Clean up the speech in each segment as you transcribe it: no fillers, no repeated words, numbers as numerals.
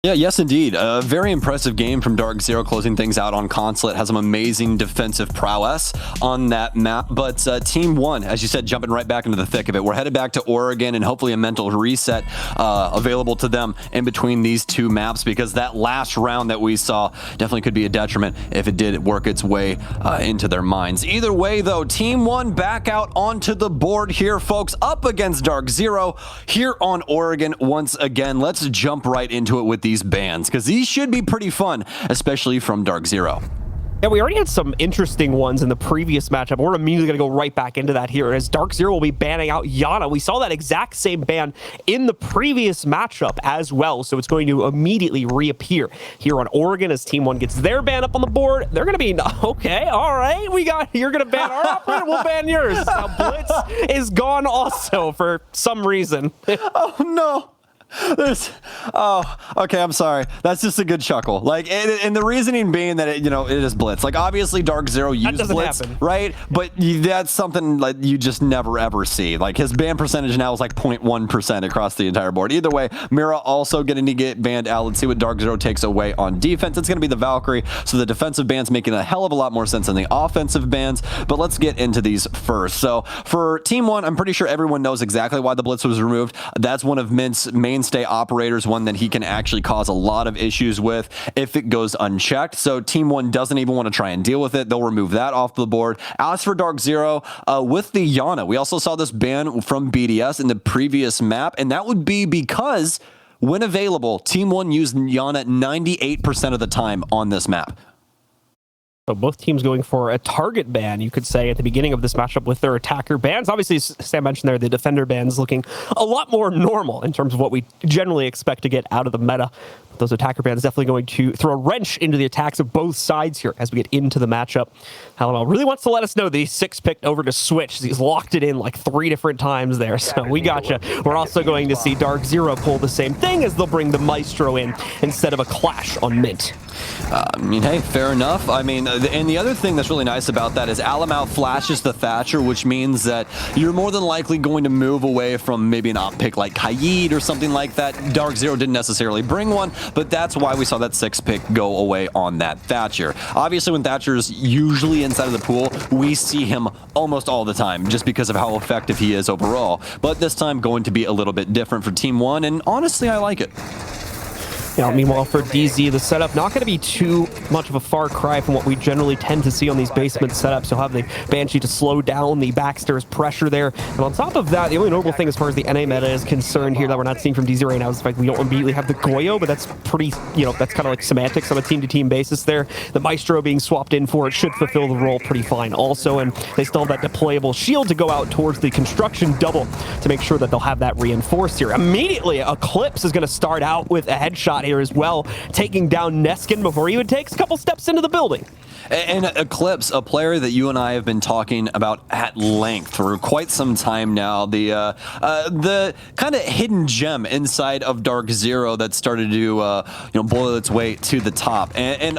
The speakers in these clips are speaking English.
Yeah, yes, indeed. A very impressive game from DarkZero, closing things out on console. It has some amazing defensive prowess on that map. But Team One, as you said, jumping right back into the thick of it. We're headed back to Oregon, and hopefully a mental reset available to them in between these two maps, because that last round that we saw definitely could be a detriment if it did work its way into their minds. Either way, though, Team One back out onto the board here, folks, up against DarkZero here on Oregon once again. Let's jump right into it with these bans, because these should be pretty fun, especially from DarkZero. Yeah, we already had some interesting ones in the previous matchup. We're immediately going to go right back into that here, as DarkZero will be banning out oNe. We saw that exact same ban in the previous matchup as well, so it's going to immediately reappear here on Oregon as Team One gets their ban up on the board. They're going to be, okay, all right, you're going to ban our operator, we'll ban yours. Now Blitz is gone also for some reason. Oh, no. Okay, I'm sorry. That's just a good chuckle. Like, and the reasoning being that it is Blitz. Like, obviously DarkZero used Blitz, right? But that's something like you just never ever see. Like, his ban percentage now is like 0.1% across the entire board. Either way, Mira also getting to get banned out. Let's see what DarkZero takes away on defense. It's going to be the Valkyrie, so the defensive ban's making a hell of a lot more sense than the offensive bans. But let's get into these first. So for Team One, I'm pretty sure everyone knows exactly why the Blitz was removed. That's one of Mint's mainstay operators, one that he can actually cause a lot of issues with if it goes unchecked. So Team One doesn't even want to try and deal with it. They'll remove that off the board. As for DarkZero, with the oNe, we also saw this ban from BDS in the previous map, and that would be because when available, Team One used oNe 98% of the time on this map. So both teams going for a target ban, you could say, at the beginning of this matchup with their attacker bans. Obviously, as Sam mentioned there, the defender bans looking a lot more normal in terms of what we generally expect to get out of the meta. Those attacker bans definitely going to throw a wrench into the attacks of both sides here as we get into the matchup. Hallamel really wants to let us know that he's 6-picked over to Switch. He's locked it in like 3 different times there, so we gotcha. We're also going to see DarkZero pull the same thing, as they'll bring the Maestro in instead of a Clash on Mint. I mean, hey, fair enough. I mean, and the other thing that's really nice about that is Alamau flashes the Thatcher, which means that you're more than likely going to move away from maybe an op pick like Kaid or something like that. DarkZero didn't necessarily bring one, but that's why we saw that 6-pick go away on that Thatcher. Obviously, when Thatcher's usually inside of the pool, we see him almost all the time just because of how effective he is overall. But this time going to be a little bit different for Team One, and honestly, I like it. Meanwhile, for DZ, the setup not going to be too much of a far cry from what we generally tend to see on these basement setups. You'll have the Banshee to slow down the backstairs pressure there. And on top of that, the only notable thing as far as the NA meta is concerned here that we're not seeing from DZ right now is the fact we don't immediately have the Goyo, but that's pretty, that's kind of like semantics on a team-to-team basis there. The Maestro being swapped in for it should fulfill the role pretty fine also, and they still have that deployable shield to go out towards the construction double to make sure that they'll have that reinforced here. Immediately, Eclipse is going to start out with a headshot here as well, taking down Neskin before he even takes a couple steps into the building. And Eclipse, a player that you and I have been talking about at length for quite some time now, the kind of hidden gem inside of DarkZero that started to boil its way to the top, and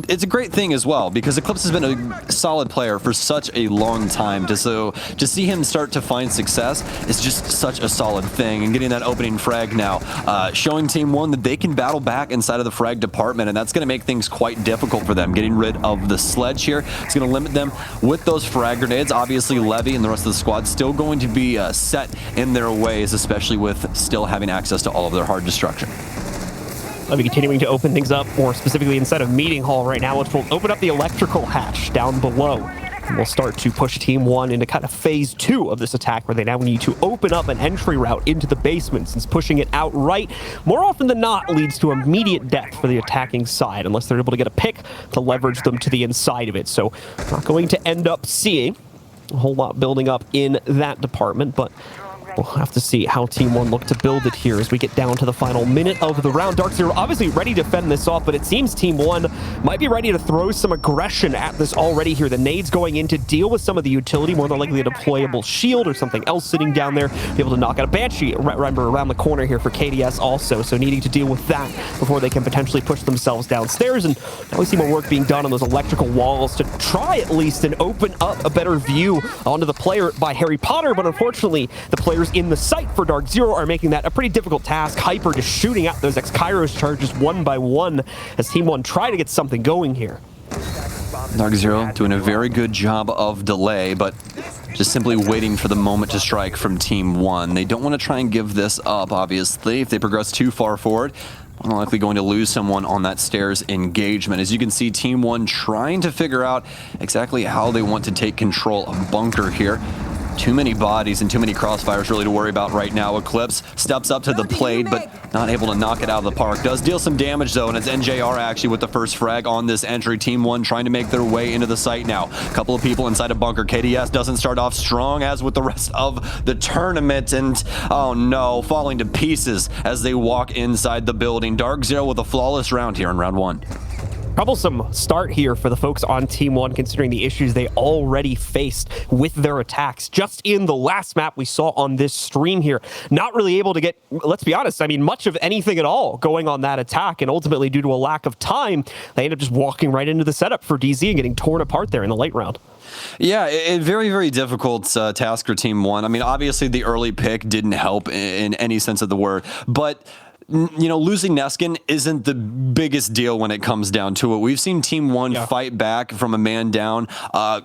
it's a great thing as well, because Eclipse has been a solid player for such a long time. To see him start to find success is just such a solid thing, and getting that opening frag now, showing Team One that they can battle back inside of the frag department, and that's going to make things quite difficult for them. Getting rid of the sledge here, it's going to limit them with those frag grenades. Obviously, Levy and the rest of the squad still going to be set in their ways, especially with still having access to all of their hard destruction. Levy continuing to open things up, more specifically inside of Meeting Hall right now, which will open up the electrical hatch down below. And we'll start to push Team One into kind of phase 2 of this attack, where they now need to open up an entry route into the basement, since pushing it outright more often than not leads to immediate death for the attacking side, unless they're able to get a pick to leverage them to the inside of it. So not going to end up seeing a whole lot building up in that department, but we'll have to see how Team One look to build it here as we get down to the final minute of the round. DarkZero obviously ready to fend this off, but it seems Team One might be ready to throw some aggression at this already here. The nades going in to deal with some of the utility, more than likely a deployable shield or something else sitting down there, be able to knock out a Banshee, remember, around the corner here for KDS also, so needing to deal with that before they can potentially push themselves downstairs. And now we see more work being done on those electrical walls to try at least and open up a better view onto the player by Harry Potter, but unfortunately the players players in the site for DarkZero are making that a pretty difficult task. Hyper just shooting out those X-Kairos charges one by one as Team 1 try to get something going here. DarkZero doing a very good job of delay, but just simply waiting for the moment to strike from Team 1. They don't want to try and give this up, obviously. If they progress too far forward, more likely going to lose someone on that stairs engagement. As you can see, Team 1 trying to figure out exactly how they want to take control of Bunker here. Too many bodies and too many crossfires really to worry about right now. Eclipse steps up to the plate, but not able to knock it out of the park. Does deal some damage, though, and it's NJR actually with the first frag on this entry. Team 1 trying to make their way into the site now. A couple of people inside of Bunker. KDS doesn't start off strong, as with the rest of the tournament, and oh no, falling to pieces as they walk inside the building. DarkZero with a flawless round here in round 1. Troublesome start here for the folks on Team 1, considering the issues they already faced with their attacks. Just in the last map we saw on this stream here, not really able to get, let's be honest, I mean, much of anything at all going on that attack, and ultimately, due to a lack of time, they end up just walking right into the setup for DZ and getting torn apart there in the late round. Yeah, a very, very difficult task for Team 1. I mean, obviously, the early pick didn't help in any sense of the word, but you know, losing Neskin isn't the biggest deal when it comes down to it. We've seen Team 1 fight back from a man down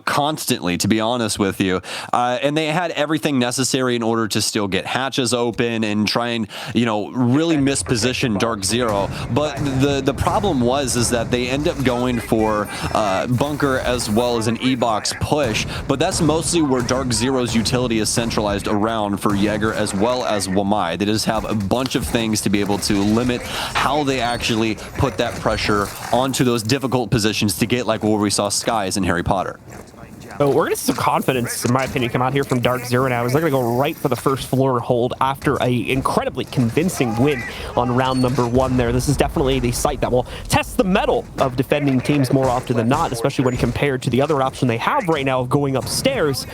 constantly, to be honest with you. And they had everything necessary in order to still get hatches open and try and, you know, really misposition DarkZero. But the problem is that they end up going for Bunker as well as an E-box push. But that's mostly where DarkZero's utility is centralized around for Jaeger as well as Wamai. They just have a bunch of things to be able to limit how they actually put that pressure onto those difficult positions to get like where we saw Skies in Harry Potter. So we're going to see some confidence, in my opinion, come out here from DarkZero now, as they're going to go right for the first floor hold after a incredibly convincing win on round number 1 there. This is definitely the site that will test the mettle of defending teams more often than not, especially when compared to the other option they have right now of going upstairs.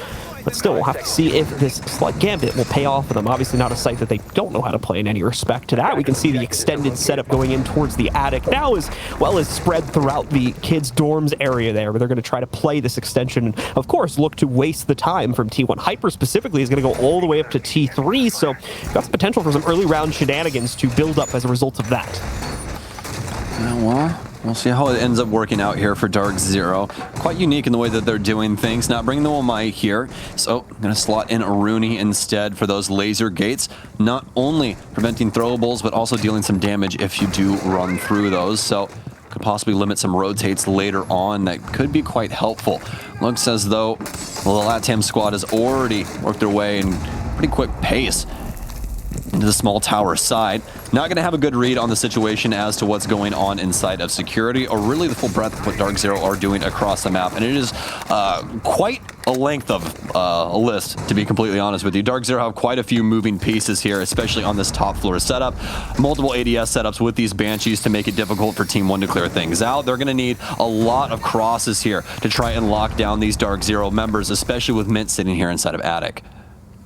But still, we'll have to see if this Slug Gambit will pay off for them. Obviously not a site that they don't know how to play in any respect to that. We can see the extended setup going in towards the attic now, as well as spread throughout the kids' dorms area there, where they're going to try to play this extension and, of course, look to waste the time from T1. Hyper specifically is going to go all the way up to T3, so got some potential for some early round shenanigans to build up as a result of that. Well, we'll see how it ends up working out here for DarkZero. Quite unique in the way that they're doing things. Not bringing the Wamai here, so I'm going to slot in oNe instead for those laser gates. Not only preventing throwables, but also dealing some damage if you do run through those. So could possibly limit some rotates later on. That could be quite helpful. Looks as though the LATAM squad has already worked their way in pretty quick pace into the small tower side. Not going to have a good read on the situation as to what's going on inside of security, or really the full breadth of what DarkZero are doing across the map. And it is quite a length of a list, to be completely honest with you. DarkZero have quite a few moving pieces here, especially on this top floor setup. Multiple ADS setups with these Banshees to make it difficult for Team 1 to clear things out. They're going to need a lot of crosses here to try and lock down these DarkZero members, especially with Mint sitting here inside of attic.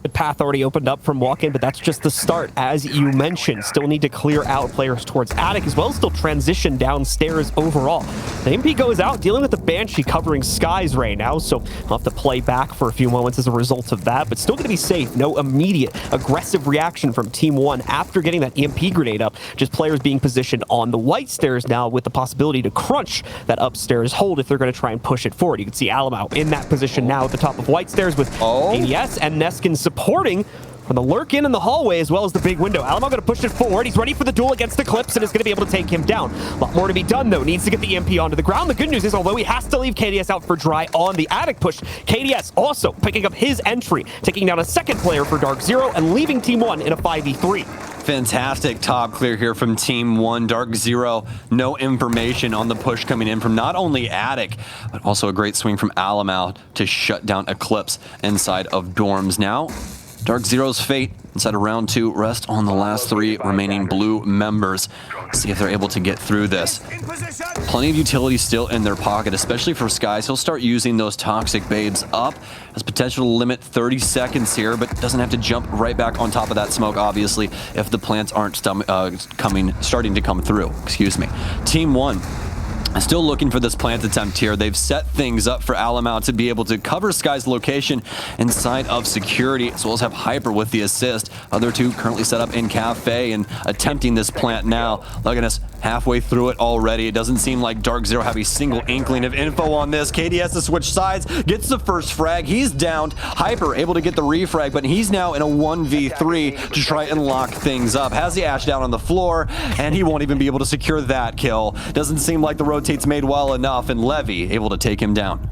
The path already opened up from walk-in, but that's just the start, as you mentioned. Still need to clear out players towards attic, as well as still transition downstairs overall. The MP goes out, dealing with the Banshee covering Skies right now, so I'll have to play back for a few moments as a result of that, but still going to be safe. No immediate aggressive reaction from Team 1 after getting that EMP grenade up. Just players being positioned on the white stairs now with the possibility to crunch that upstairs hold if they're going to try and push it forward. You can see Alamo in that position now at the top of white stairs with ADS and Neskin supporting from the lurk in the hallway as well as the big window. Alamo going to push it forward. He's ready for the duel against Eclipse and is going to be able to take him down. A lot more to be done, though. Needs to get the EMP onto the ground. The good news is, although he has to leave KDS out for dry on the attic push, KDS also picking up his entry, taking down a second player for DarkZero and leaving Team 1 in a 5v3. Fantastic top clear here from Team 1. DarkZero, no information on the push coming in from not only attic, but also a great swing from Alamo to shut down Eclipse inside of dorms. Now, DarkZero's fate inside of round 2 rests on the last 3 remaining blue members. See if they're able to get through this. Plenty of utility still in their pocket, especially for Skies. He'll start using those toxic babes up. Has potential to limit 30 seconds here, but doesn't have to jump right back on top of that smoke, obviously, if the plants aren't starting to come through. Excuse me. Team 1. Still looking for this plant attempt here. They've set things up for Alamau to be able to cover Sky's location inside of security, as well as have Hyper with the assist. Other two currently set up in Cafe and attempting this plant now. Look at us, halfway through it already. It doesn't seem like DarkZero have a single inkling of info on this. KD has to switch sides, gets the first frag. He's downed. Hyper able to get the refrag, but he's now in a 1v3 to try and lock things up. Has the Ash down on the floor, and he won't even be able to secure that kill. Doesn't seem like the rotate's made well enough, and Levy able to take him down.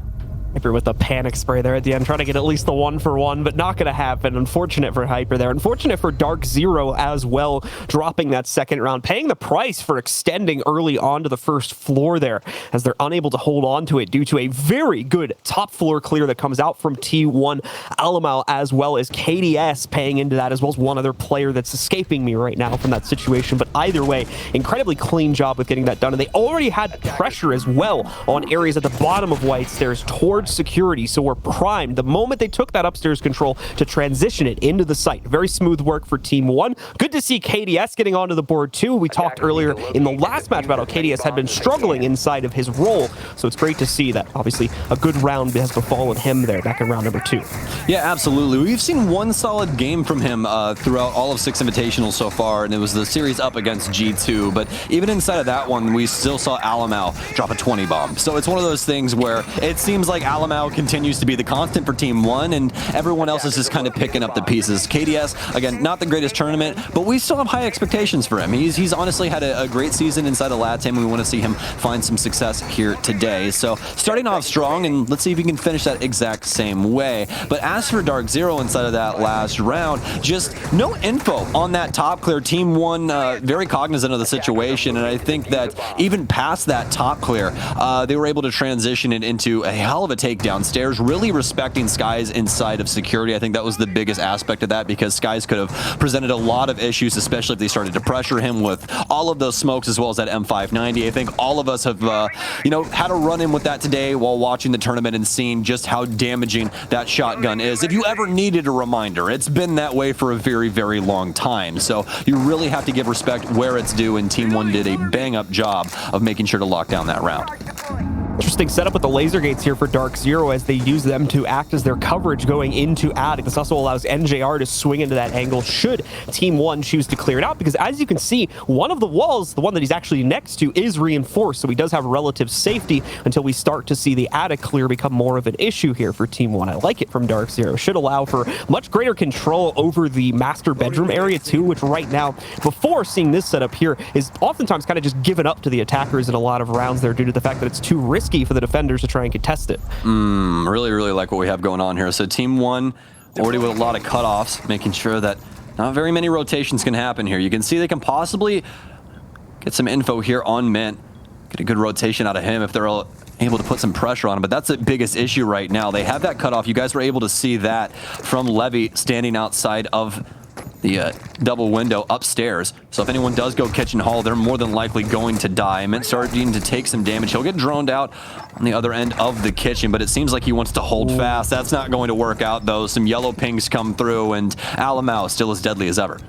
Hyper with the panic spray there at the end, trying to get at least the 1-for-1, but not going to happen. Unfortunate for Hyper there. Unfortunate for DarkZero as well, dropping that second round, paying the price for extending early onto the first floor there, as they're unable to hold on to it due to a very good top floor clear that comes out from T1 Alamau, as well as KDS paying into that, as well as one other player that's escaping me right now from that situation. But either way, incredibly clean job with getting that done. And they already had pressure as well on areas at the bottom of White Stairs towards security, so we're primed the moment they took that upstairs control to transition it into the site. Very smooth work for Team 1. Good to see KDS getting onto the board too. We talked earlier in the last match about how KDS had been struggling inside of his role, so it's great to see that obviously a good round has befallen him there back in round number 2. Yeah, absolutely. We've seen one solid game from him throughout all of 6 Invitationals so far, and it was the series up against G2, but even inside of that one, we still saw Alamau drop a 20 bomb. So it's one of those things where it seems like Alamau continues to be the constant for Team 1, and everyone else is just kind of picking up the pieces. KDS, again, not the greatest tournament, but we still have high expectations for him. He's honestly had a great season inside of LATAM, and we want to see him find some success here today. So starting off strong, and let's see if he can finish that exact same way. But as for DarkZero inside of that last round, just no info on that top clear. Team 1 very cognizant of the situation, and I think that even past that top clear, they were able to transition it into a hell of a takedown stairs, really respecting Skies inside of security. I think that was the biggest aspect of that, because Skies could have presented a lot of issues, especially if they started to pressure him with all of those smokes as well as that M590. I think all of us have, had a run-in with that today while watching the tournament and seeing just how damaging that shotgun is. If you ever needed a reminder, it's been that way for a very, very long time. So you really have to give respect where it's due, and Team 1 did a bang-up job of making sure to lock down that round. Interesting setup with the laser gates here for DarkZero, as they use them to act as their coverage going into Attic. This also allows NJR to swing into that angle should Team 1 choose to clear it out, because as you can see, one of the walls, the one that he's actually next to, is reinforced, so he does have relative safety until we start to see the Attic clear become more of an issue here for Team 1. I like it from DarkZero. Should allow for much greater control over the master bedroom area too, which right now, before seeing this setup here, is oftentimes kind of just given up to the attackers in a lot of rounds there due to the fact that it's too risky for the defenders to try and contest it. Really, really like what we have going on here. So Team 1 already with a lot of cutoffs, making sure that not very many rotations can happen here. You can see they can possibly get some info here on Mint, get a good rotation out of him if they're able to put some pressure on him, but that's the biggest issue right now. They have that cutoff. You guys were able to see that from Levy standing outside of the double window upstairs. So if anyone does go kitchen hall, they're more than likely going to die. Mint starting to take some damage. He'll get droned out on the other end of the kitchen, but it seems like he wants to hold fast. That's not going to work out, though. Some yellow pings come through, and Alamau still as deadly as ever.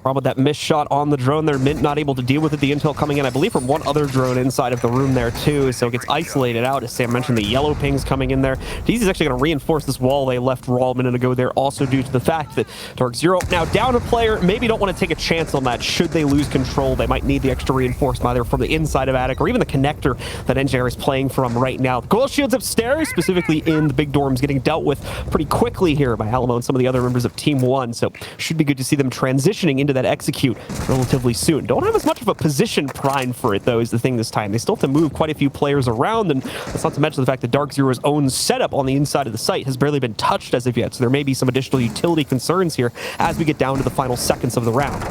Problem with that missed shot on the drone there. Mint not able to deal with it. The intel coming in, I believe, from one other drone inside of the room there too, so it gets isolated out. As Sam mentioned, the yellow pings coming in there. DZ is actually going to reinforce this wall they left raw a minute ago there, also due to the fact that DarkZero now down a player, maybe don't want to take a chance on that. Should they lose control, they might need the extra reinforcement either from the inside of Attic or even the connector that NJR is playing from right now. Coil shields upstairs, specifically in the big dorms, getting dealt with pretty quickly here by Alamo and some of the other members of Team 1, so should be good to see them transitioning into that execute relatively soon. Don't have as much of a position prime for it, though, is the thing this time. They still have to move quite a few players around, and that's not to mention the fact that DarkZero's own setup on the inside of the site has barely been touched as of yet, so there may be some additional utility concerns here as we get down to the final seconds of the round.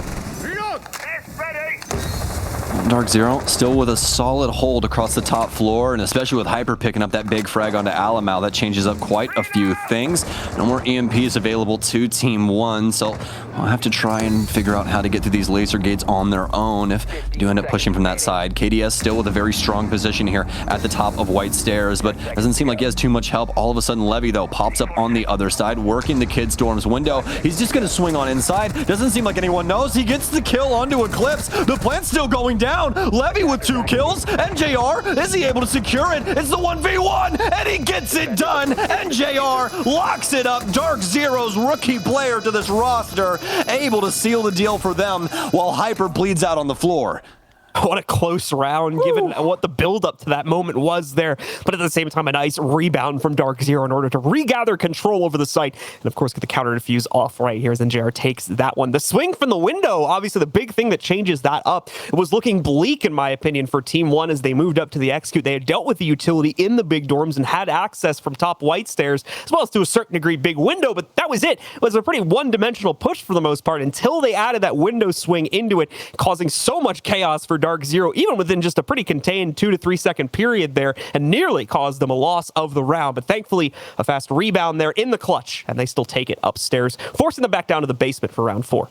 DarkZero still with a solid hold across the top floor, and especially with Hyper picking up that big frag onto Alamau, that changes up quite a few things. No more EMPs available to Team 1, so I'll have to try and figure out how to get to these laser gates on their own if they do end up pushing from that side. KDS still with a very strong position here at the top of White Stairs, but doesn't seem like he has too much help. All of a sudden, Levy, though, pops up on the other side, working the Kid Storm's window. He's just going to swing on inside. Doesn't seem like anyone knows. He gets the kill onto Eclipse. The plant's still going down. Levy with 2 kills. NJR, is he able to secure it? It's the 1v1, and he gets it done. NJR locks it up. DarkZero's rookie player to this roster, able to seal the deal for them while Hyper bleeds out on the floor. What a close round, given what the build-up to that moment was there. But at the same time, a nice rebound from DarkZero in order to regather control over the site. And, of course, get the counter defuse off right here as NJR takes that one. The swing from the window, obviously the big thing that changes that up. It was looking bleak, in my opinion, for Team 1 as they moved up to the execute. They had dealt with the utility in the big dorms and had access from top White Stairs, as well as to a certain degree big window. But that was it. It was a pretty one-dimensional push for the most part until they added that window swing into it, causing so much chaos for DarkZero, even within just a pretty contained 2 to 3 second period there, and nearly caused them a loss of the round. But thankfully, a fast rebound there in the clutch, and they still take it upstairs, forcing them back down to the basement for round 4.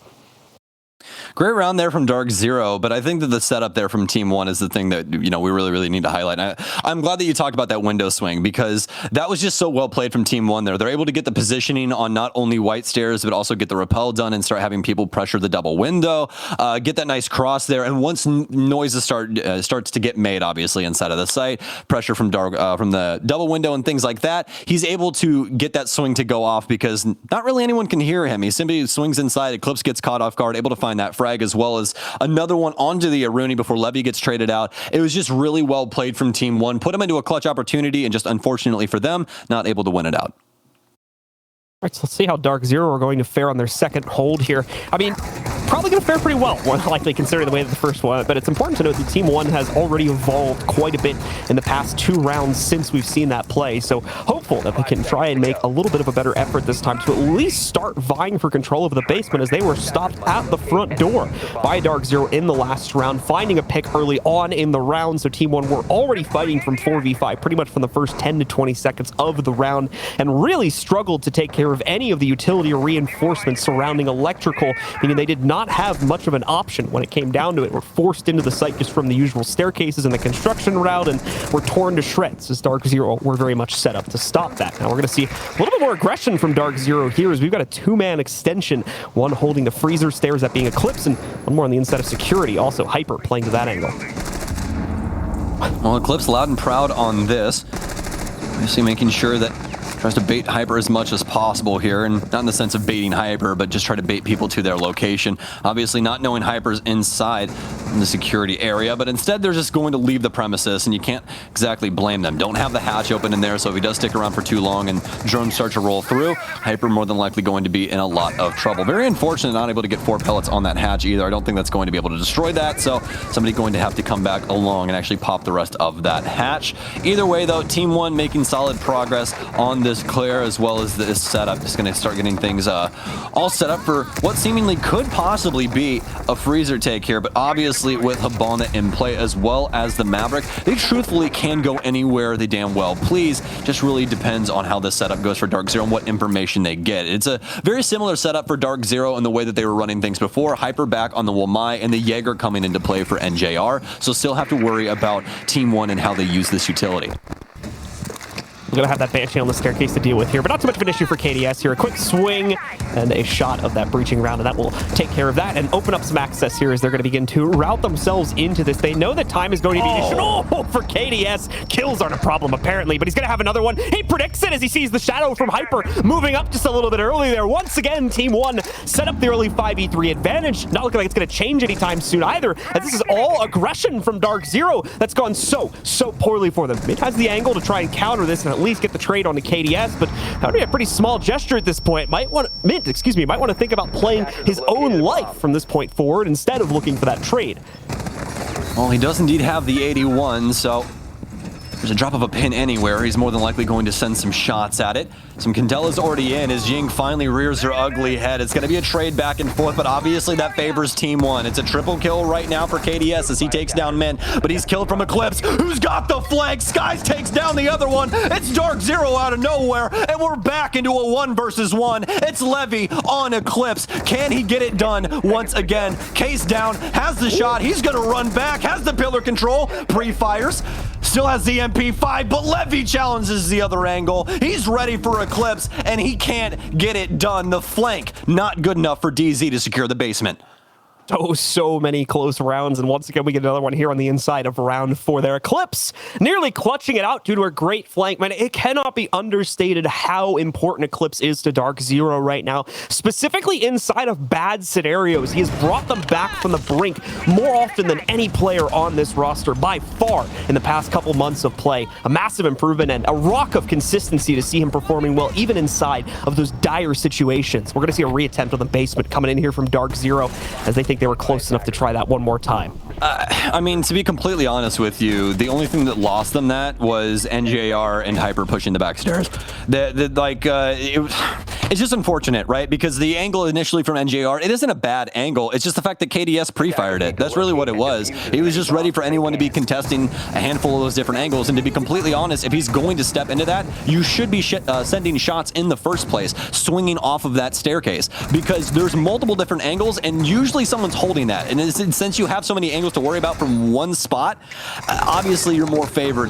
Great round there from DarkZero, but I think that the setup there from Team 1 is the thing that, we really need to highlight. I'm glad that you talked about that window swing, because that was just so well played from Team 1 there. They're able to get the positioning on not only White Stairs, but also get the rappel done and start having people pressure the double window, get that nice cross there, and once noises starts to get made, obviously, inside of the site, pressure from the double window and things like that, he's able to get that swing to go off because not really anyone can hear him. He simply swings inside, Eclipse gets caught off guard, able to find that frag, as well as another one onto the oNe before Levy gets traded out. It was just really well played from Team 1. Put them into a clutch opportunity, and just unfortunately for them, not able to win it out. All right, so let's see how DarkZero are going to fare on their second hold here. I mean, probably going to fare pretty well, more likely considering the way that the first one, but it's important to note that Team 1 has already evolved quite a bit in the past 2 rounds since we've seen that play, so hopeful that they can try and make a little bit of a better effort this time to at least start vying for control of the basement, as they were stopped at the front door by DarkZero in the last round, finding a pick early on in the round, so Team 1 were already fighting from 4v5 pretty much from the first 10 to 20 seconds of the round, and really struggled to take care of any of the utility or reinforcements surrounding electrical, meaning they did not have much of an option when it came down to it. Were forced into the site just from the usual staircases and the construction route, and were torn to shreds as DarkZero were very much set up to stop that. Now we're going to see a little bit more aggression from DarkZero here, as we've got a 2-man extension, one holding the freezer stairs, that being Eclipse, and one more on the inside of security, also Hyper playing to that angle. Well, Eclipse loud and proud on this, obviously making sure that tries to bait Hyper as much as possible here, and not in the sense of baiting Hyper, but just try to bait people to their location. Obviously not knowing Hyper's inside in the security area, but instead they're just going to leave the premises, and you can't exactly blame them. Don't have the hatch open in there, so if he does stick around for too long and drones start to roll through, Hyper more than likely going to be in a lot of trouble. Very unfortunate not able to get 4 pellets on that hatch either. I don't think that's going to be able to destroy that, so somebody going to have to come back along and actually pop the rest of that hatch. Either way though, Team 1 making solid progress on this clear, as well as this setup. Just going to start getting things all set up for what seemingly could possibly be a freezer take here, but obviously with Hibana in play as well as the Maverick, they truthfully can go anywhere they damn well please. Just really depends on how this setup goes for DarkZero and what information they get. It's a very similar setup for DarkZero in the way that they were running things before. Hyper back on the Wamai and the Jaeger coming into play for NJR, so still have to worry about Team 1 and how they use this utility. We're going to have that Banshee on the staircase to deal with here, but not too much of an issue for KDS here. A quick swing and a shot of that breaching round, and that will take care of that and open up some access here as they're going to begin to route themselves into this. They know that time is going to be an issue. Oh, for KDS. Kills aren't a problem, apparently, but he's going to have another one. He predicts it as he sees the shadow from Hyper moving up just a little bit early there. Once again, Team 1 set up the early 5v3 advantage. Not looking like it's going to change anytime soon either, as this is all aggression from DarkZero that's gone so poorly for them. Mid has the angle to try and counter this and at least get the trade on the KDS, but that would be a pretty small gesture at this point. Mint might want to think about playing his own life from this point forward instead of looking for that trade. Well, he does indeed have the 81, so There's a drop of a pin anywhere. He's more than likely going to send some shots at it. Some Candela's already in as Ying finally rears her ugly head. It's going to be a trade back and forth, but obviously that favors Team 1. It's a triple kill right now for KDS as he takes down Min, but he's killed from Eclipse. Who's got the flank? Skies takes down the other one. It's DarkZero out of nowhere, and we're back into a 1 versus 1. It's Levy on Eclipse. Can he get it done once again? Case down, has the shot. He's going to run back, has the pillar control, pre-fires. Still has the MP5, but Levy challenges the other angle. He's ready for Eclipse, and he can't get it done. The flank, not good enough for DZ to secure the basement. Oh, so many close rounds, and once again, we get another one here on the inside of round 4 there. Eclipse nearly clutching it out due to a great flank. Man, it cannot be understated how important Eclipse is to DarkZero right now, specifically inside of bad scenarios. He has brought them back from the brink more often than any player on this roster by far in the past couple months of play. A massive improvement and a rock of consistency to see him performing well, even inside of those dire situations. We're going to see a reattempt on the basement coming in here from DarkZero as they think they were close enough to try that one more time. I mean, to be completely honest with you, the only thing that lost them that was NJR and Hyper pushing the back stairs. It's just unfortunate, right? Because the angle initially from NJR, it isn't a bad angle. It's just the fact that KDS pre-fired it. That's really what it was. He was just ready for anyone to be contesting a handful of those different angles. And to be completely honest, if he's going to step into that, you should be sending shots in the first place, swinging off of that staircase, because there's multiple different angles, and usually someone's holding that. And since you have so many angles to worry about from one spot, obviously you're more favored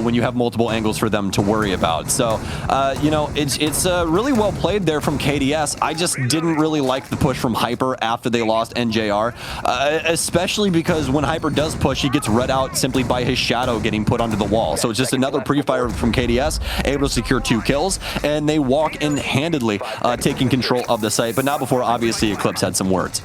when you have multiple angles for them to worry about. So, you know, it's really well played there from KDS. I just didn't really like the push from Hyper after they lost NJR, especially because when Hyper does push, he gets read out simply by his shadow getting put onto the wall. So it's just another pre-fire from KDS, able to secure 2 kills, and they walk in handedly, taking control of the site, but not before obviously Eclipse had some words.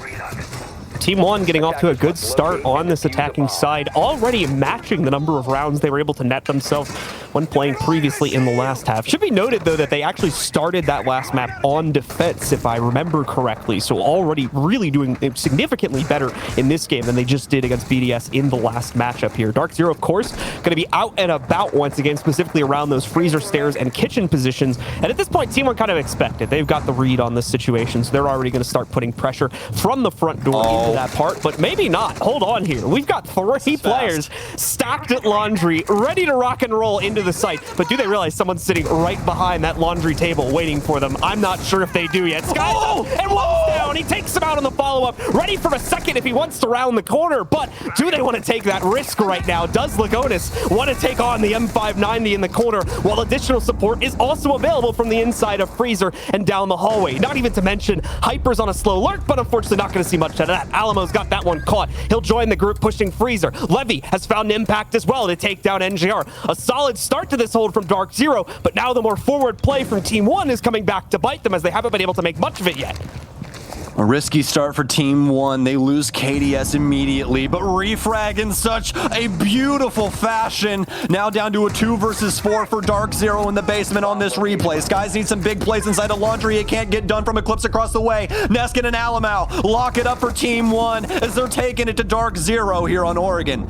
Team 1 getting off to a good start on this attacking side, already matching the number of rounds they were able to net themselves when playing previously in the last half. Should be noted, though, that they actually started that last map on defense, if I remember correctly, so already really doing significantly better in this game than they just did against BDS in the last matchup here. DarkZero, of course, going to be out and about once again, specifically around those freezer stairs and kitchen positions, and at this point, Team 1 kind of expected. They've got the read on this situation, so they're already going to start putting pressure from the front door into that part, but maybe not. Hold on here. We've got 3 players stacked at laundry, ready to rock and roll into the site, but do they realize someone's sitting right behind that laundry table waiting for them? I'm not sure if they do yet. Sky's up and one's down. He takes him out on the follow-up, ready for a second if he wants to round the corner, but do they want to take that risk right now? Does Lagonis want to take on the M590 in the corner, while additional support is also available from the inside of Freezer and down the hallway? Not even to mention Hyper's on a slow lurk, but unfortunately not going to see much out of that. Alamo's got that one caught. He'll join the group pushing Freezer. Levy has found an impact as well to take down NJR. A solid start to this hold from DarkZero, but now the more forward play from Team 1 is coming back to bite them as they haven't been able to make much of it yet. A risky start for Team 1. They lose KDS immediately, but refrag in such a beautiful fashion. Now down to a 2 versus 4 for DarkZero in the basement on this replay. Skies need some big plays inside of laundry. It can't get done from Eclipse across the way. Neskin and Alamo lock it up for Team 1 as they're taking it to DarkZero here on Oregon.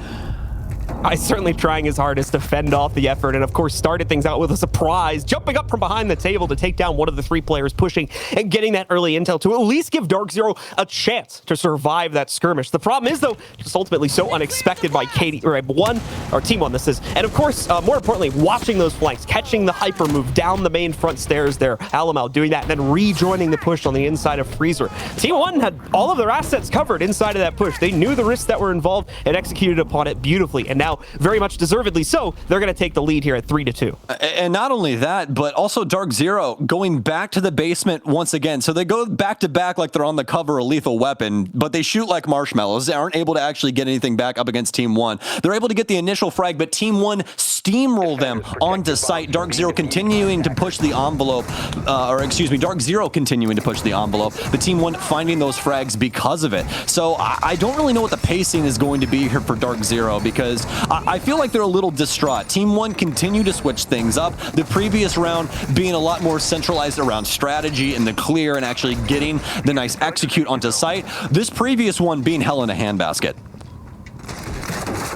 Certainly trying his hardest to fend off the effort, and of course started things out with a surprise, jumping up from behind the table to take down one of the 3 players pushing and getting that early intel to at least give DarkZero a chance to survive that skirmish. The problem is, though, just ultimately so unexpected by Team 1 this is, and of course, more importantly, watching those flanks, catching the Hyper move down the main front stairs there, Alamo doing that, and then rejoining the push on the inside of Freezer. Team 1 had all of their assets covered inside of that push. They knew the risks that were involved and executed upon it beautifully, and now, very much deservedly so, they're going to take the lead here at 3-2. And not only that, but also DarkZero going back to the basement once again. So they go back to back like they're on the cover of Lethal Weapon, but they shoot like marshmallows. They aren't able to actually get anything back up against Team 1. They're able to get the initial frag, but Team 1 steamroll them onto site. DarkZero continuing to push the envelope, DarkZero continuing to push the envelope, but Team 1 finding those frags because of it. So I don't really know what the pacing is going to be here for DarkZero, because I feel like they're a little distraught. Team 1 continue to switch things up. The previous round being a lot more centralized around strategy and the clear and actually getting the nice execute onto site. This previous one being hell in a handbasket.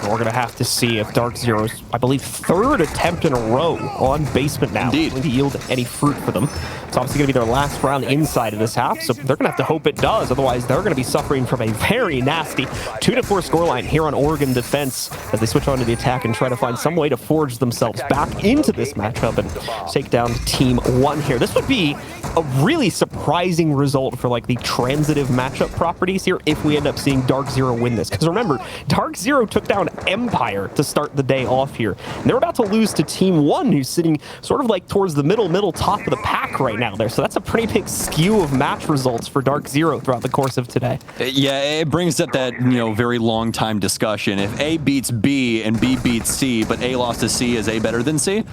we're going to have to see if DarkZero's, I believe, third attempt in a row on basement now is going to yield any fruit for them. It's obviously going to be their last round inside of this half, so they're going to have to hope it does. Otherwise, they're going to be suffering from a very nasty 2-4 scoreline here on Oregon defense as they switch on to the attack and try to find some way to forge themselves back into this matchup and take down Team One here. This would be a really surprising result for like the transitive matchup properties here if we end up seeing DarkZero win this. Because remember, DarkZero took down Empire to start the day off here. And they're about to lose to Team One, who's sitting sort of like towards the middle top of the pack right now there. So that's a pretty big skew of match results for DarkZero throughout the course of today. Yeah, it brings up that, very long time discussion. If A beats B and B beats C, but A lost to C, is A better than C?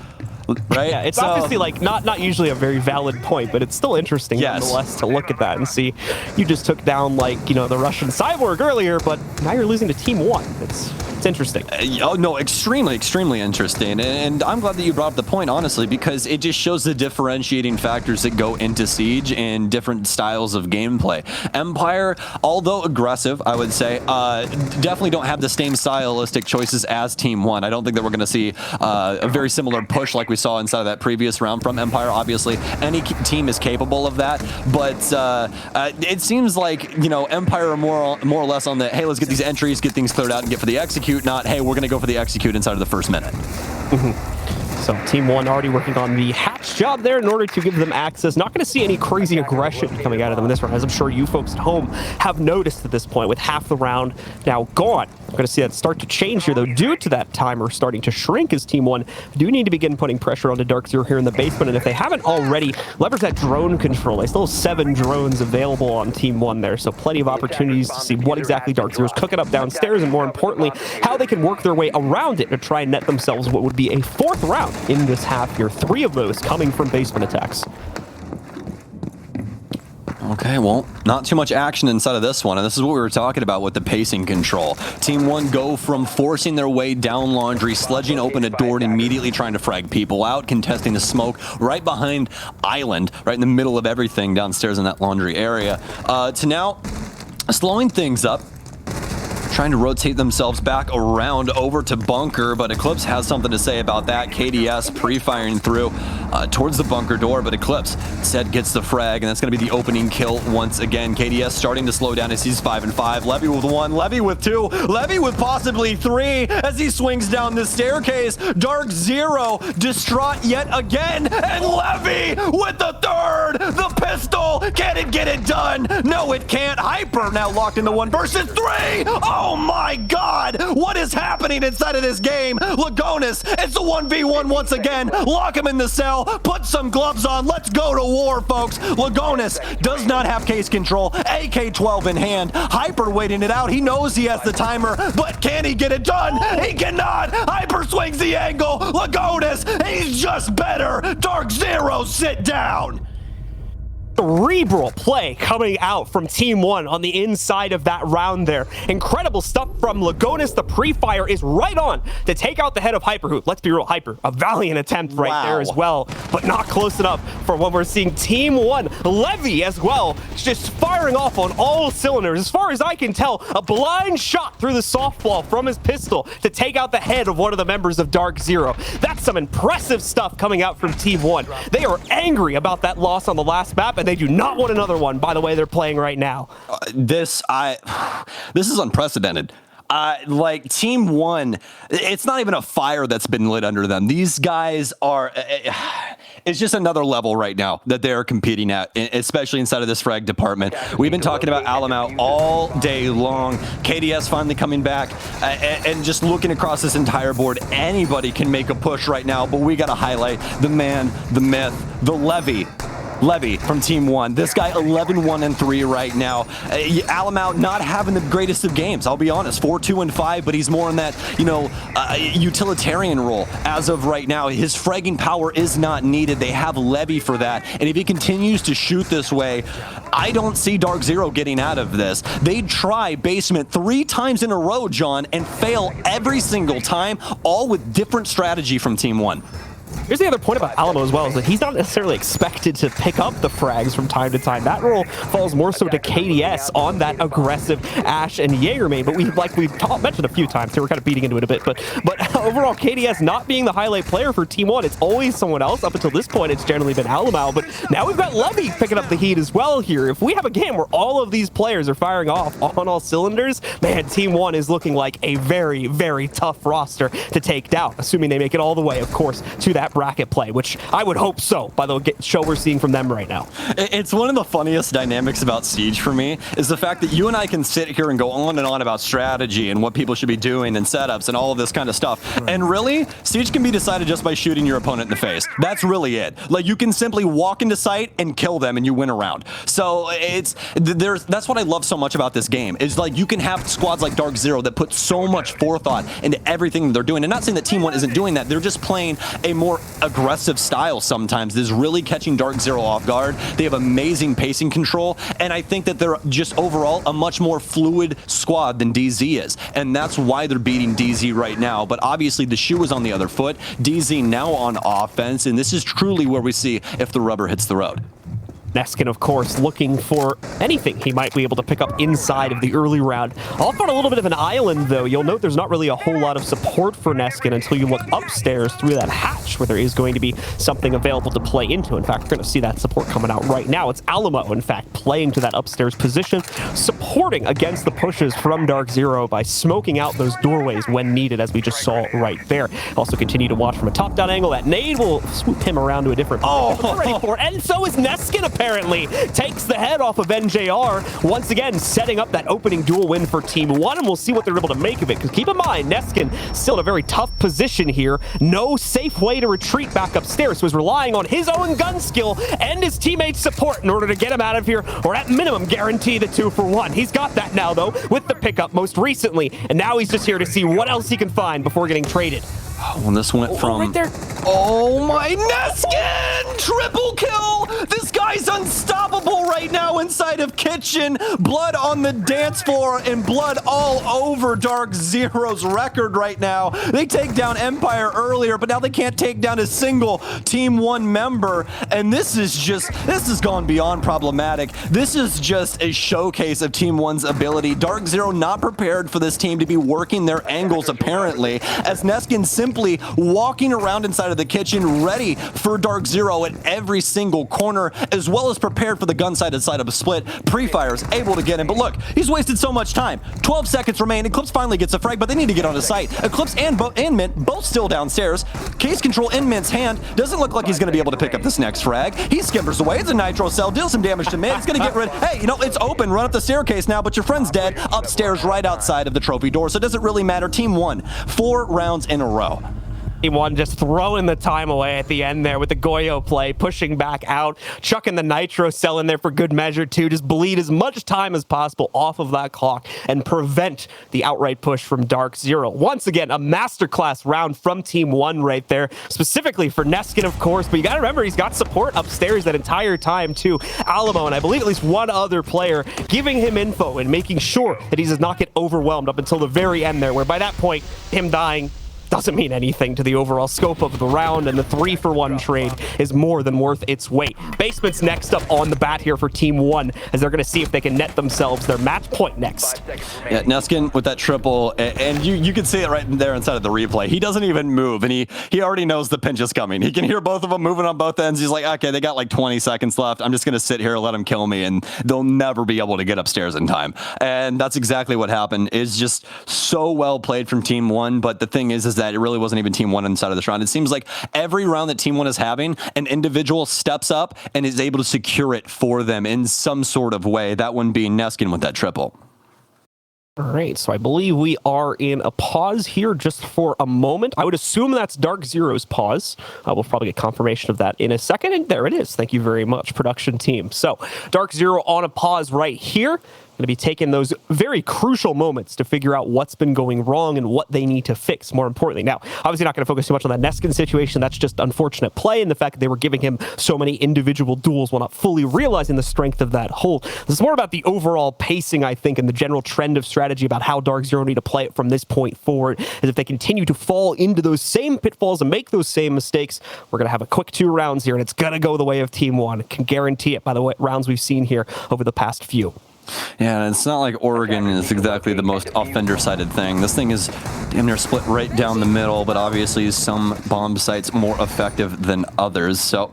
Right? Yeah, it's obviously like not usually a very valid point, but it's still interesting nonetheless to look at that and see you just took down like, the Russian Cyborg earlier, but now you're losing to Team One. It's interesting. Oh no, extremely interesting, and I'm glad that you brought up the point, honestly, because it just shows the differentiating factors that go into Siege and different styles of gameplay. Empire, although aggressive, I would say, definitely don't have the same stylistic choices as Team One. I don't think that we're going to see a very similar push like we saw inside of that previous round from Empire. Obviously, any team is capable of that, but it seems like, Empire are more or less on the, hey, let's get these entries, get things cleared out, and get for the execute, not, hey, we're going to go for the execute inside of the first minute. So Team One already working on the hatch job there in order to give them access. Not going to see any crazy aggression coming out of them in this round, as I'm sure you folks at home have noticed at this point with half the round now gone. I'm going to see that start to change here, though, due to that timer starting to shrink as Team One do need to begin putting pressure onto DarkZero here in the basement. And if they haven't already, leverage that drone control. They still have 7 drones available on Team One there, so plenty of opportunities to see what exactly DarkZero's cooking up downstairs, and more importantly, how they can work their way around it to try and net themselves what would be a 4th round in this half here. 3 of those coming from basement attacks. Okay, well, not too much action inside of this one, and this is what we were talking about with the pacing control. Team One go from forcing their way down laundry, sledging open a door, and immediately trying to frag people out, contesting the smoke right behind Island, right in the middle of everything downstairs in that laundry area, to now slowing things up, trying to rotate themselves back around over to bunker, but Eclipse has something to say about that. KDS pre-firing through towards the bunker door, but Eclipse instead gets the frag, and that's going to be the opening kill once again. KDS starting to slow down as he's 5-5. Levy with 1, Levy with 2, Levy with possibly 3 as he swings down the staircase. DarkZero distraught yet again, and Levy with the 3rd. The pistol, can it get it done? No, it can't. Hyper now locked into 1 versus 3. Oh my God, what is happening inside of this game? Lagonis, it's a 1v1 once again. Lock him in the cell, put some gloves on, let's go to war, folks. Lagonis does not have case control, AK-12 in hand. Hyper waiting it out, he knows he has the timer, but can he get it done? He cannot. Hyper swings the angle. Lagonis, he's just better. DarkZero, sit down. Cerebral play coming out from Team One on the inside of that round there. Incredible stuff from Lagonis. The pre-fire is right on to take out the head of Hyper, who, let's be real, Hyper, a valiant attempt right there as well, but not close enough for when we're seeing Team One. Levy as well, just firing off on all cylinders. As far as I can tell, a blind shot through the softball from his pistol to take out the head of one of the members of DarkZero. That's some impressive stuff coming out from Team One. They are angry about that loss on the last map, and they do not want another one, by the way they're playing right now. This is unprecedented. Like Team One, it's not even a fire that's been lit under them. These guys are, it's just another level right now that they're competing at, especially inside of this frag department. We've been talking about Alamau all day long. KDS finally coming back, and just looking across this entire board, anybody can make a push right now, but we got to highlight the man, the myth, the Levy from Team One. This guy 11-1-3 right now. Alamau not having the greatest of games, I'll be honest. 4-2-5, but he's more in that, utilitarian role as of right now. His fragging power is not needed. They have Levy for that. And if he continues to shoot this way, I don't see DarkZero getting out of this. They try basement 3 times in a row, John, and fail every single time, all with different strategy from Team One. Here's the other point about Alamo as well, is that he's not necessarily expected to pick up the frags from time to time. That role falls more so to KDS on that aggressive Ashe and Jaeger main, but we've mentioned a few times here, we're kind of beating into it a bit, but overall, KDS not being the highlight player for Team 1, it's always someone else. Up until this point, it's generally been Alamo, but now we've got Levy picking up the heat as well here. If we have a game where all of these players are firing off on all cylinders, man, Team 1 is looking like a very, very tough roster to take down, assuming they make it all the way, of course, to that bracket play, which I would hope so, by the show we're seeing from them right now. It's one of the funniest dynamics about Siege for me, is the fact that you and I can sit here and go on and on about strategy and what people should be doing and setups and all of this kind of stuff. Right. And really, Siege can be decided just by shooting your opponent in the face. That's really it. Like, you can simply walk into sight and kill them and you win a round. So that's what I love so much about this game, is like you can have squads like DarkZero that put so much forethought into everything that they're doing. And not saying that Team 1 isn't doing that, they're just playing a more aggressive style sometimes that is really catching DarkZero off guard. They have amazing pacing control, and I think that they're just overall a much more fluid squad than DZ is. And that's why they're beating DZ right now. But obviously the shoe is on the other foot. DZ now on offense, and this is truly where we see if the rubber hits the road. Neskin, of course, looking for anything he might be able to pick up inside of the early round. Off on a little bit of an island, though. You'll note there's not really a whole lot of support for Neskin until you look upstairs through that hatch, where there is going to be something available to play into. In fact, we're going to see that support coming out right now. It's Alamo, in fact, playing to that upstairs position, supporting against the pushes from DarkZero by smoking out those doorways when needed, as we just saw right there. Also continue to watch from a top-down angle. That nade will swoop him around to a different position. Ready for it. And so is Neskin, apparently. Takes the head off of NJR, once again setting up that opening duel win for Team 1, and we'll see what they're able to make of it, because keep in mind, Neskin still in a very tough position here. No safe way to retreat back upstairs, so he's relying on his own gun skill and his teammates' support in order to get him out of here, or at minimum guarantee the 2-for-1. He's got that now, though, with the pickup most recently, and now he's just here to see what else he can find before getting traded. When this went from... right there. Oh my, Neskin! Triple kill! This guy's unstoppable right now inside of Kitchen. Blood on the dance floor and blood all over DarkZero's record right now. They take down Empire earlier, but now they can't take down a single Team 1 member. And this has gone beyond problematic. This is just a showcase of Team 1's ability. DarkZero not prepared for this team to be working their angles, apparently, as Neskin simply walking around inside of the kitchen, ready for DarkZero at every single corner, as well as prepared for the gun-sided side of a split. Pre-fire's able to get him, but look, he's wasted so much time. 12 seconds remain. Eclipse finally gets a frag, but they need to get on his site. Eclipse and Mint both still downstairs. Case control in Mint's hand. Doesn't look like he's going to be able to pick up this next frag. He skippers away. It's a nitro cell. Deals some damage to Mint. It's going to get rid. Hey, you know, it's open. Run up the staircase now, but your friend's dead upstairs right outside of the trophy door, so it doesn't really matter. Team 1, 4 rounds in a row. Team 1 just throwing the time away at the end there with the Goyo play, pushing back out, chucking the nitro cell in there for good measure too. Just bleed as much time as possible off of that clock and prevent the outright push from DarkZero. Once again, a masterclass round from Team 1 right there, specifically for Neskin, of course, but you got to remember he's got support upstairs that entire time too. Alamo, and I believe at least one other player, giving him info and making sure that he does not get overwhelmed up until the very end there, where by that point, him dying doesn't mean anything to the overall scope of the round, and the 3-for-1 trade is more than worth its weight. Basement's next up on the bat here for Team 1, as they're going to see if they can net themselves their match point next. Yeah, Neskin with that triple, and you can see it right there inside of the replay. He doesn't even move, and he already knows the pinch is coming. He can hear both of them moving on both ends. He's like, okay, they got like 20 seconds left. I'm just going to sit here and let them kill me, and they'll never be able to get upstairs in time. And that's exactly what happened. It's just so well played from Team 1, but the thing is that it really wasn't even Team 1 inside of this round. It seems like every round that Team 1 is having, an individual steps up and is able to secure it for them in some sort of way. That one being Neskin with that triple. All right, so I believe we are in a pause here just for a moment. I would assume that's DarkZero's pause. We'll probably get confirmation of that in a second, and there it is. Thank you very much, production team. So DarkZero on a pause right here. to be taking those very crucial moments to figure out what's been going wrong and what they need to fix, more importantly. Now, obviously not going to focus too much on that Neskin situation. That's just unfortunate play, and the fact that they were giving him so many individual duels while not fully realizing the strength of that hold. This is more about the overall pacing, I think, and the general trend of strategy about how DarkZero need to play it from this point forward. As if they continue to fall into those same pitfalls and make those same mistakes, we're going to have a quick 2 rounds here, and it's going to go the way of Team One. Can guarantee it by the way, rounds we've seen here over the past few. Yeah, and it's not like Oregon is exactly the most offender-sided thing. This thing is damn near split right down the middle, but obviously some bomb sites more effective than others. So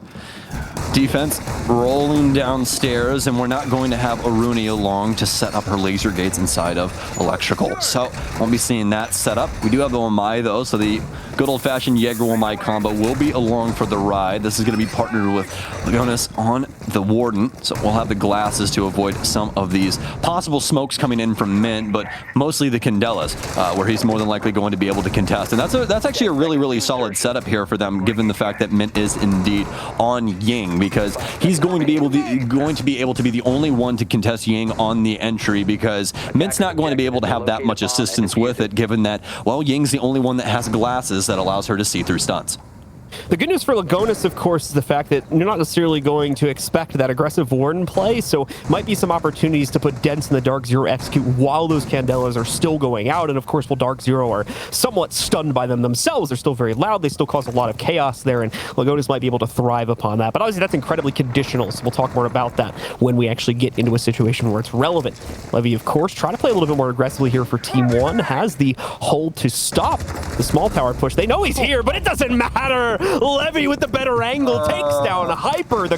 defense rolling downstairs, and we're not going to have oNe along to set up her laser gates inside of electrical. So won't be seeing that set up. We do have the oNe though, so the good old-fashioned Jaeger oNe combo will be along for the ride. This is going to be partnered with Leonis on the Warden, so we'll have the glasses to avoid some of these possible smokes coming in from Mint, but mostly the Candelas, where he's more than likely going to be able to contest. And that's actually a really, really solid setup here for them, given the fact that Mint is indeed on Ying, because he's going to be able to be the only one to contest Ying on the entry, because Mint's not going to be able to have that much assistance with it, given that, well, Ying's the only one that has glasses that allows her to see through stunts. The good news for Leonis, of course, is the fact that you're not necessarily going to expect that aggressive Warden play, so might be some opportunities to put dents in the DarkZero execute while those Candelas are still going out. And of course, while DarkZero are somewhat stunned by them themselves, they're still very loud, they still cause a lot of chaos there, and Leonis might be able to thrive upon that. But obviously that's incredibly conditional, so we'll talk more about that when we actually get into a situation where it's relevant. Levy, of course, trying to play a little bit more aggressively here for Team One, has the hold to stop the small tower push. They know he's here, but it doesn't matter! Levy with the better angle takes down Hyper, the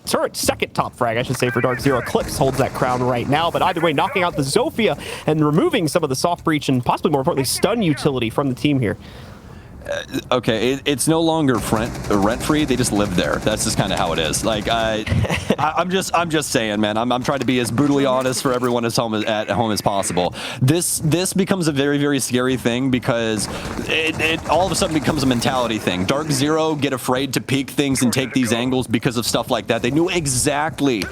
turret second top frag, I should say, for DarkZero. Eclipse holds that crown right now, but either way, knocking out the Zofia and removing some of the soft breach and possibly more importantly stun utility from the team here. Okay, it's no longer rent-free. They just live there. That's just kind of how it is. Like, I'm just saying, man. I'm trying to be as brutally honest for everyone at home as possible. This becomes a very, very scary thing, because it all of a sudden becomes a mentality thing. DarkZero get afraid to peek things and take these angles because of stuff like that. They knew exactly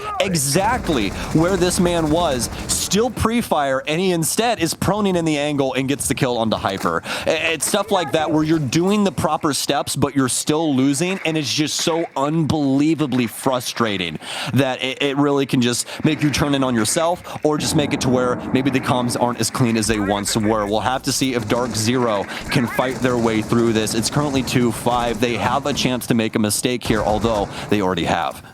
where this man was. Still pre-fire, and he instead is proning in the angle and gets the kill onto Hyper. It's stuff like that where you're doing the proper steps, but you're still losing, and it's just so unbelievably frustrating that it really can just make you turn in on yourself, or just make it to where maybe the comms aren't as clean as they once were. We'll have to see if DarkZero can fight their way through this. It's currently 2-5. They have a chance to make a mistake here, although they already have.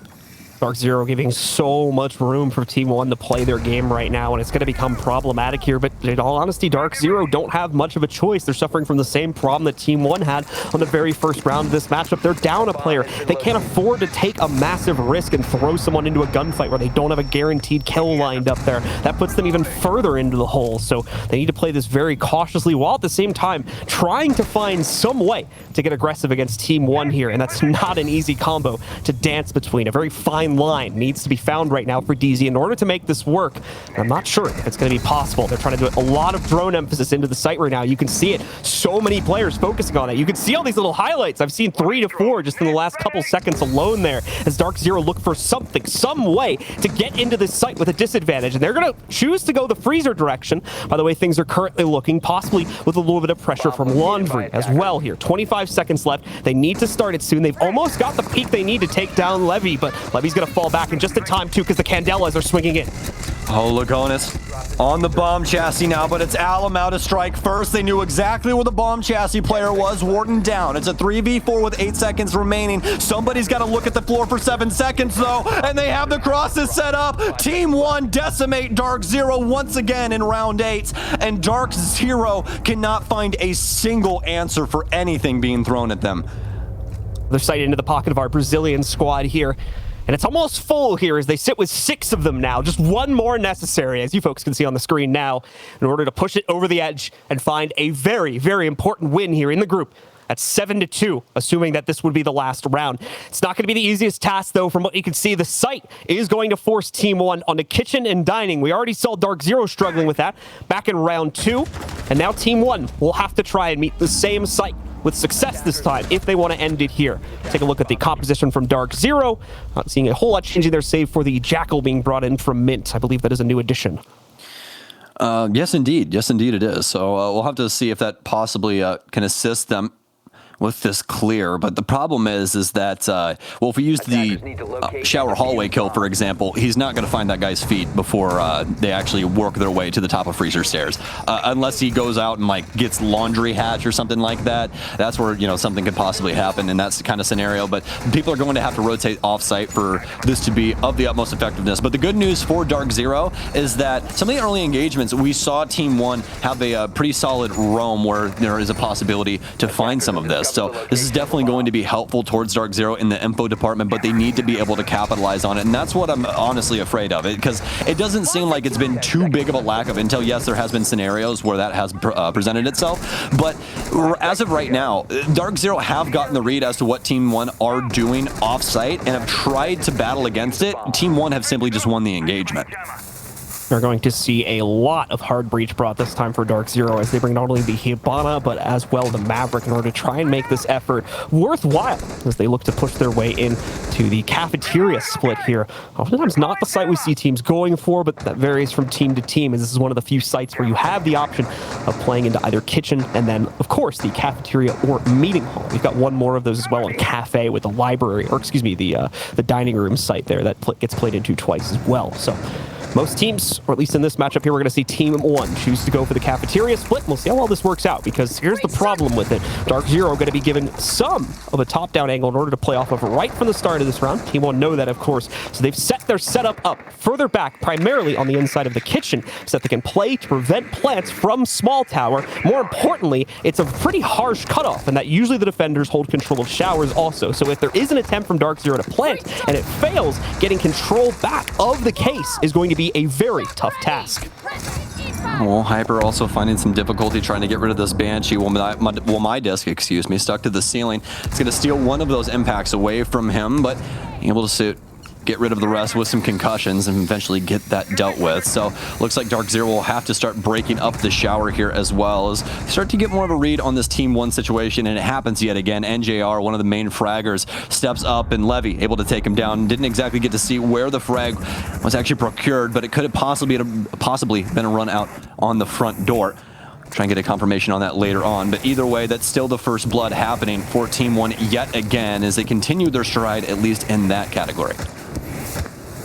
DarkZero giving so much room for Team One to play their game right now, and it's going to become problematic here. But in all honesty, DarkZero don't have much of a choice. They're suffering from the same problem that Team One had on the very first round of this matchup. They're down a player. They can't afford to take a massive risk and throw someone into a gunfight where they don't have a guaranteed kill lined up there. That puts them even further into the hole. So they need to play this very cautiously, while at the same time trying to find some way to get aggressive against Team One here. And that's not an easy combo to dance between. A very fine line needs to be found right now for DZ in order to make this work. And I'm not sure if it's going to be possible. They're trying to do a lot of drone emphasis into the site right now. You can see it. So many players focusing on it. You can see all these little highlights. I've seen 3 to 4 just in the last couple seconds alone there, as DarkZero look for something, some way to get into this site with a disadvantage. And they're going to choose to go the freezer direction. By the way, things are currently looking, possibly with a little bit of pressure from Laundry as well here. 25 seconds left. They need to start it soon. They've almost got the peak they need to take down Levy, but Levy's going to fall back in just in time too, because the Candelas are swinging in. Oh, Leonis on the bomb chassis now, but it's Alum out to strike first. They knew exactly where the bomb chassis player was. Warden down. It's a 3v4 with 8 seconds remaining. Somebody's got to look at the floor for 7 seconds though, and they have the crosses set up. Team One decimate DarkZero once again in round 8, and DarkZero cannot find a single answer for anything being thrown at them. They're sighted into the pocket of our Brazilian squad here. And it's almost full here as they sit with 6 of them now. Just one more necessary, as you folks can see on the screen now, in order to push it over the edge and find a very, very important win here in the group. At 7-2, assuming that this would be the last round. It's not going to be the easiest task, though. From what you can see, the site is going to force Team One onto kitchen and dining. We already saw DarkZero struggling with that back in round 2. And now Team One will have to try and meet the same site with success this time if they want to end it here. Take a look at the composition from DarkZero. Not seeing a whole lot changing there, save for the Jackal being brought in from Mint. I believe that is a new addition. Yes, indeed. Yes, indeed it is. So we'll have to see if that possibly can assist them with this clear. But the problem is that, well, if we use the shower hallway kill, for example, he's not going to find that guy's feet before they actually work their way to the top of freezer stairs. Unless he goes out and, like, gets laundry hatch or something like that. That's where, you know, something could possibly happen in that kind of scenario. But people are going to have to rotate off-site for this to be of the utmost effectiveness. But the good news for DarkZero is that some of the early engagements, we saw Team 1 have a pretty solid roam where there is a possibility to find some of this. So this is definitely going to be helpful towards DarkZero in the info department, but they need to be able to capitalize on it. And that's what I'm honestly afraid of, because it doesn't seem like it's been too big of a lack of intel. Yes, there has been scenarios where that has presented itself, but as of right now, DarkZero have gotten the read as to what Team 1 are doing off-site and have tried to battle against it. Team 1 have simply just won the engagement. We're going to see a lot of hard breach brought this time for DarkZero as they bring not only the Hibana, but as well the Maverick in order to try and make this effort worthwhile as they look to push their way into the cafeteria split here. Oftentimes not the site we see teams going for, but that varies from team to team, as this is one of the few sites where you have the option of playing into either kitchen and then, of course, the cafeteria or meeting hall. We've got one more of those as well in cafe with the library, or excuse me, the dining room site there that gets played into twice as well. So most teams, or at least in this matchup here, we're going to see Team 1 choose to go for the cafeteria split. We'll see how all this works out, because here's the problem with it. DarkZero going to be given some of a top-down angle in order to play off of right from the start of this round. Team 1 know that, of course, so they've set their setup up further back, primarily on the inside of the kitchen, so that they can play to prevent plants from small tower. More importantly, it's a pretty harsh cutoff, and that usually the defenders hold control of showers also. So if there is an attempt from DarkZero to plant, and it fails, getting control back of the case is going to be a very tough task. Well, Hyper also finding some difficulty trying to get rid of this Banshee. Well, my disc, excuse me, stuck to the ceiling. It's going to steal one of those impacts away from him, but able to get rid of the rest with some concussions and eventually get that dealt with. So looks like DarkZero will have to start breaking up the shower here as well, as start to get more of a read on this Team 1 situation, and it happens yet again. NJR, one of the main fraggers, steps up, and Levy able to take him down. Didn't exactly get to see where the frag was actually procured, but it could have possibly been a run out on the front door. Try and get a confirmation on that later on, but either way, that's still the first blood happening for Team 1 yet again as they continue their stride, at least in that category.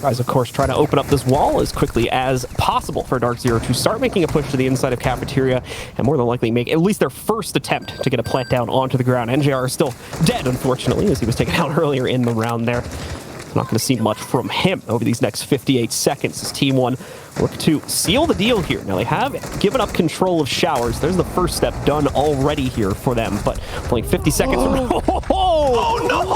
Guys, of course, trying to open up this wall as quickly as possible for DarkZero to start making a push to the inside of cafeteria and more than likely make at least their first attempt to get a plant down onto the ground. NJR is still dead, unfortunately, as he was taken out earlier in the round there. Not going to see much from him over these next 58 seconds as Team 1 look to seal the deal here. Now, they have given up control of showers. There's the first step done already here for them, but only 50 seconds. Oh no!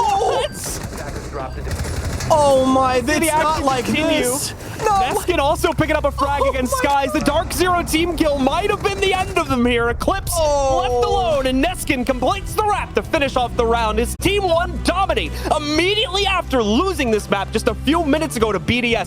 Oh my, it's not like this. No. Neskin also picking up a frag against Skies. The DarkZero team kill might have been the end of them here. Eclipse left alone, and Neskin completes the wrap to finish off the round as Team 1 dominate immediately after losing this map just a few minutes ago to BDS.